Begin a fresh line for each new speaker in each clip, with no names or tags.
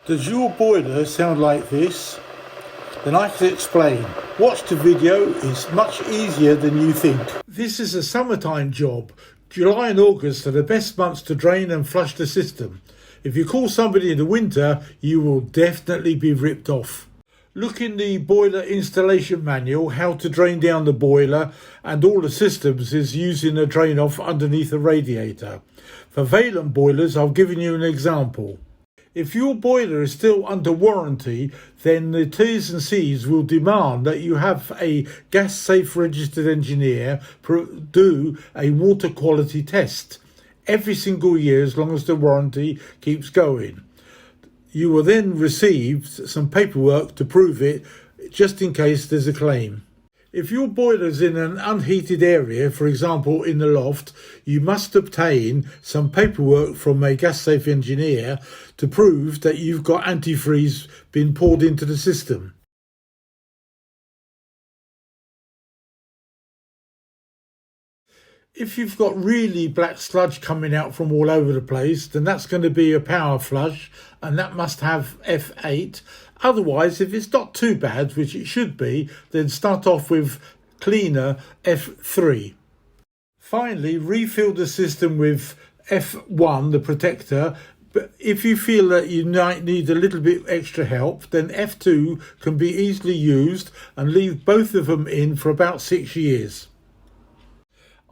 Does your boiler sound like this? Then I can explain. Watch the video, it's much easier than you think. This is a summertime job. July and August are the best months to drain and flush the system. If you call somebody in the winter, you will definitely be ripped off. Look in the boiler installation manual how to drain down the boiler and all the systems is using a drain off underneath a radiator. For Vaillant boilers, I've given you an example. If your boiler is still under warranty, then the T's and C's will demand that you have a gas safe registered engineer do a water quality test every single year as long as the warranty keeps going. You will then receive some paperwork to prove it, just in case there's a claim. If your boiler is in an unheated area, for example in the loft, you must obtain some paperwork from a gas safe engineer to prove that you've got antifreeze being poured into the system. If you've got really black sludge coming out from all over the place, then that's going to be a power flush and that must have F8. Otherwise, if it's not too bad, which it should be, then start off with cleaner F3. Finally, refill the system with F1, the protector. But if you feel that you might need a little bit extra help, then F2 can be easily used and leave both of them in for about 6 years.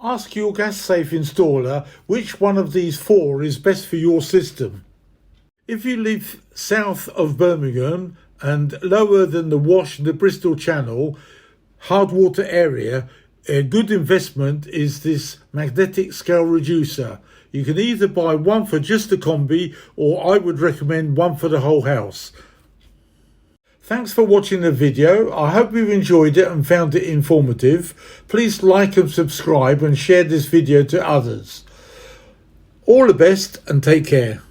Ask your gas safe installer which one of these 4 is best for your system. If you live south of Birmingham and lower than the Wash and the Bristol Channel, hard water area, a good investment is this magnetic scale reducer. You can either buy one for just the Combi, or I would recommend one for the whole house. Thanks for watching the video. I hope you've enjoyed it and found it informative. Please like and subscribe and share this video to others. All the best and take care.